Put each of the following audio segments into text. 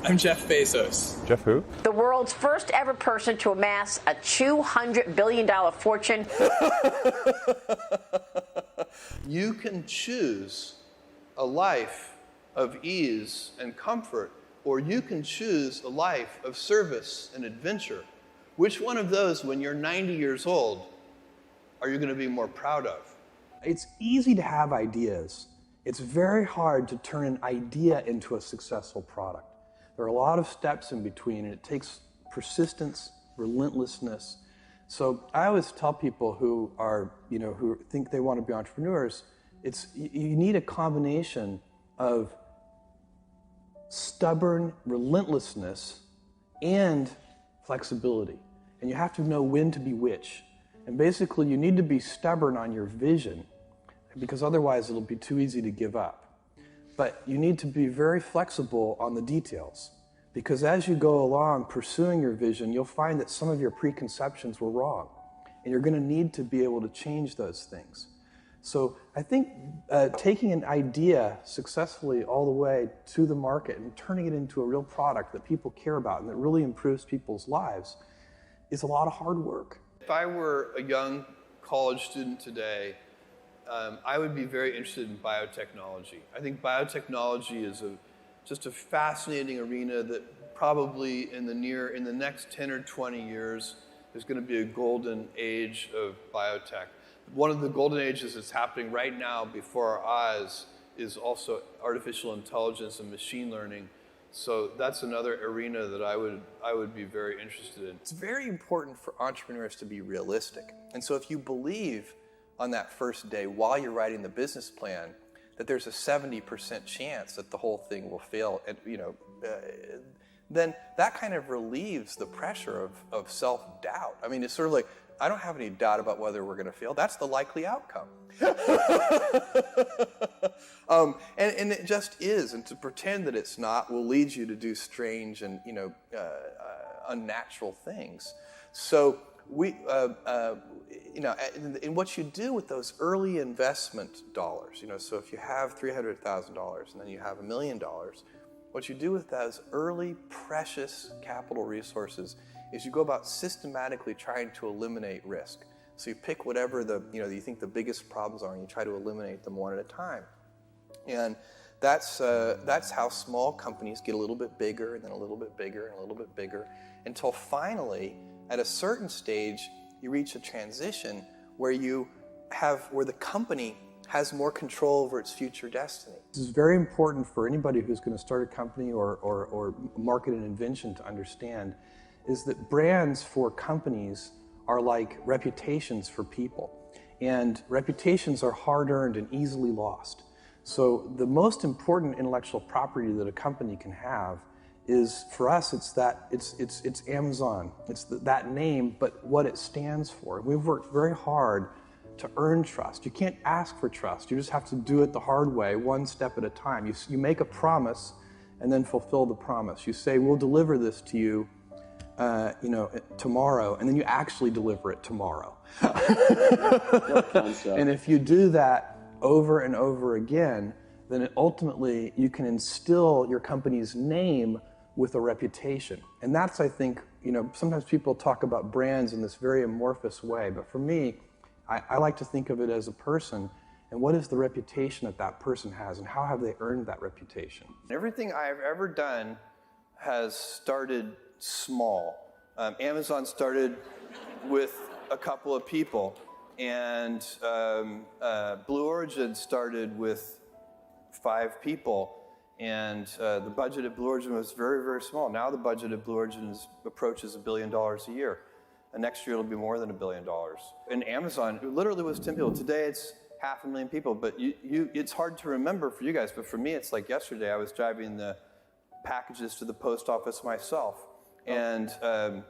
I'm Jeff Bezos. Jeff who? The world's first ever person to amass a $200 billion fortune. You can choose a life of ease and comfort, or you can choose a life of service and adventure. Which one of those, when you're 90 years old, are you going to be more proud of? It's easy to have ideas. It's very hard to turn an idea into a successful product. There are a lot of steps in between, and it takes persistence, relentlessness. So I always tell people who are, who think they want to be entrepreneurs, you need a combination of stubborn relentlessness and flexibility. And you have to know when to be which. And basically, you need to be stubborn on your vision, because otherwise it'll be too easy to give up. But you need to be very flexible on the details, because as you go along pursuing your vision, you'll find that some of your preconceptions were wrong, and you're going to need to be able to change those things. So I think taking an idea successfully all the way to the market and turning it into a real product that people care about and that really improves people's lives is a lot of hard work. If I were a young college student today, I would be very interested in biotechnology. I think biotechnology is just a fascinating arena that probably in the next 10 or 20 years, there's going to be a golden age of biotech. One of the golden ages that's happening right now before our eyes is also artificial intelligence and machine learning. So that's another arena that I would be very interested in. It's very important for entrepreneurs to be realistic. And so if you believe on that first day while you're writing the business plan that there's a 70% chance that the whole thing will fail, and then that kind of relieves the pressure of self-doubt. I mean, it's sort of like, I don't have any doubt about whether we're going to fail. That's the likely outcome. And it just is. And to pretend that it's not will lead you to do strange and unnatural things. So and what you do with those early investment dollars, so if you have $300,000 and then you have $1 million, what you do with those early precious capital resources is you go about systematically trying to eliminate risk. So you pick whatever you think the biggest problems are, and you try to eliminate them one at a time. And that's how small companies get a little bit bigger, and then a little bit bigger, and a little bit bigger, until finally, at a certain stage, you reach a transition where the company has more control over its future destiny. This is very important for anybody who's going to start a company or market an invention to understand, is that brands for companies are like reputations for people. And reputations are hard-earned and easily lost. So the most important intellectual property that a company can have is, for us, it's Amazon. It's that name, but what it stands for. We've worked very hard to earn trust. You can't ask for trust. You just have to do it the hard way, one step at a time. You make a promise and then fulfill the promise. You say, we'll deliver this to you tomorrow, and then you actually deliver it tomorrow. And if you do that over and over again, then ultimately you can instill your company's name with a reputation. And that's, I think, sometimes people talk about brands in this very amorphous way, but for me, I like to think of it as a person, and what is the reputation that person has, and how have they earned that reputation? Everything I've ever done has started small. Amazon started with a couple of people, and Blue Origin started with 5 people, and the budget at Blue Origin was very, very small. Now the budget at Blue Origin approaches $1 billion a year, and next year it'll be more than $1 billion. And Amazon, it literally was 10 people. Today it's 500,000 people, but it's hard to remember for you guys, but for me it's like yesterday I was driving the packages to the post office myself, and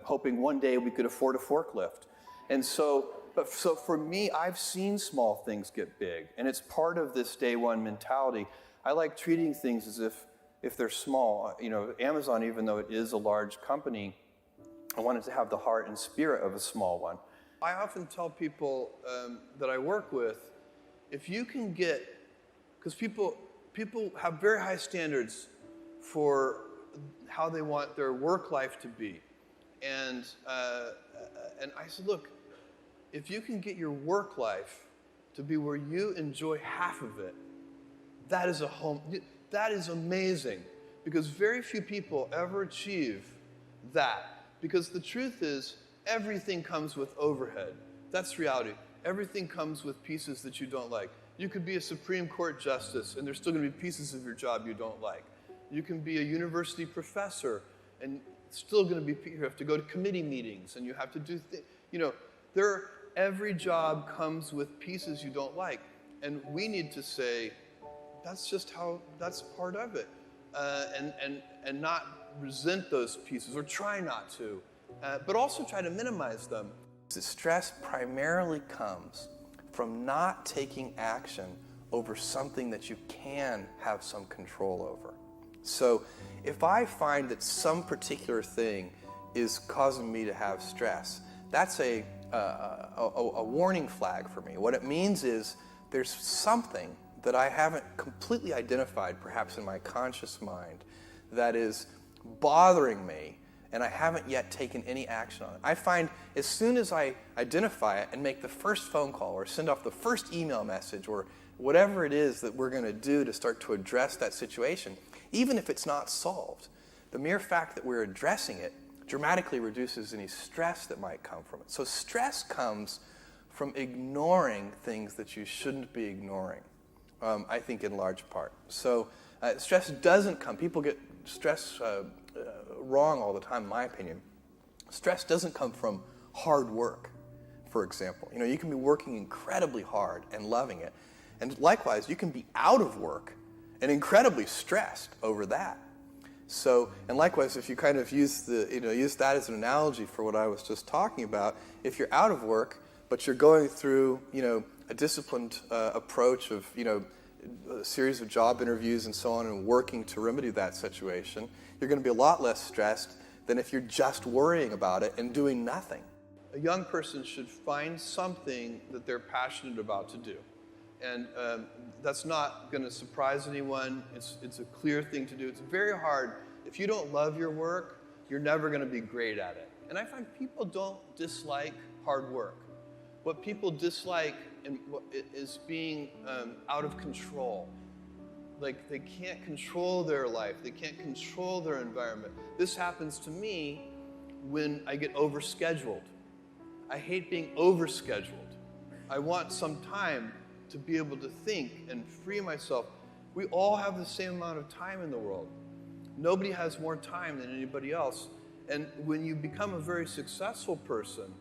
hoping one day we could afford a forklift. And so for me, I've seen small things get big, and it's part of this day one mentality. I like treating things as if they're small. Amazon, even though it is a large company, I wanted to have the heart and spirit of a small one. I often tell people that I work with, if you can get, because people have very high standards for how they want their work life to be. And I said, look, if you can get your work life to be where you enjoy half of it, that is amazing, because very few people ever achieve that. Because the truth is, everything comes with overhead. That's reality. Everything comes with pieces that you don't like. You could be a Supreme Court justice, and there's still going to be pieces of your job you don't like. You can be a university professor, and still going to be, you have to go to committee meetings, and you have to do things. You know, every job comes with pieces you don't like. And we need to say, that's just how, that's part of it. And not resent those pieces, or try not to, but also try to minimize them. The stress primarily comes from not taking action over something that you can have some control over. So if I find that some particular thing is causing me to have stress, that's a warning flag for me. What it means is there's something that I haven't completely identified, perhaps in my conscious mind, that is bothering me, and I haven't yet taken any action on it. I find as soon as I identify it and make the first phone call or send off the first email message or whatever it is that we're going to do to start to address that situation, even if it's not solved, the mere fact that we're addressing it dramatically reduces any stress that might come from it. So stress comes from ignoring things that you shouldn't be ignoring, I think, in large part. So stress doesn't come, people get stress wrong all the time, in my opinion. Stress doesn't come from hard work, for example. You know, you can be working incredibly hard and loving it, and likewise, you can be out of work and incredibly stressed over that. So, and likewise, if you kind of use that as an analogy for what I was just talking about, if you're out of work, but you're going through, a disciplined approach of, a series of job interviews and so on, and working to remedy that situation, you're going to be a lot less stressed than if you're just worrying about it and doing nothing. A young person should find something that they're passionate about to do. And that's not going to surprise anyone. It's a clear thing to do. It's very hard. If you don't love your work, you're never going to be great at it. And I find people don't dislike hard work. What people dislike is being out of control. Like, they can't control their life. They can't control their environment. This happens to me when I get overscheduled. I hate being overscheduled. I want some time to be able to think and free myself. We all have the same amount of time in the world. Nobody has more time than anybody else. And when you become a very successful person,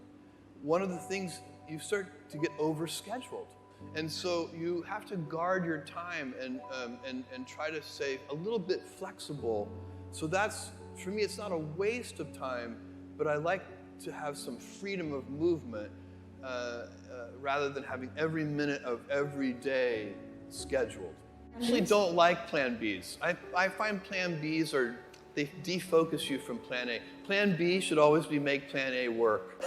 one of the things, you start to get overscheduled. And so you have to guard your time and try to stay a little bit flexible. So that's, for me, it's not a waste of time, but I like to have some freedom of movement rather than having every minute of every day scheduled. I actually don't like Plan Bs. I find Plan Bs they defocus you from Plan A. Plan B should always be make Plan A work.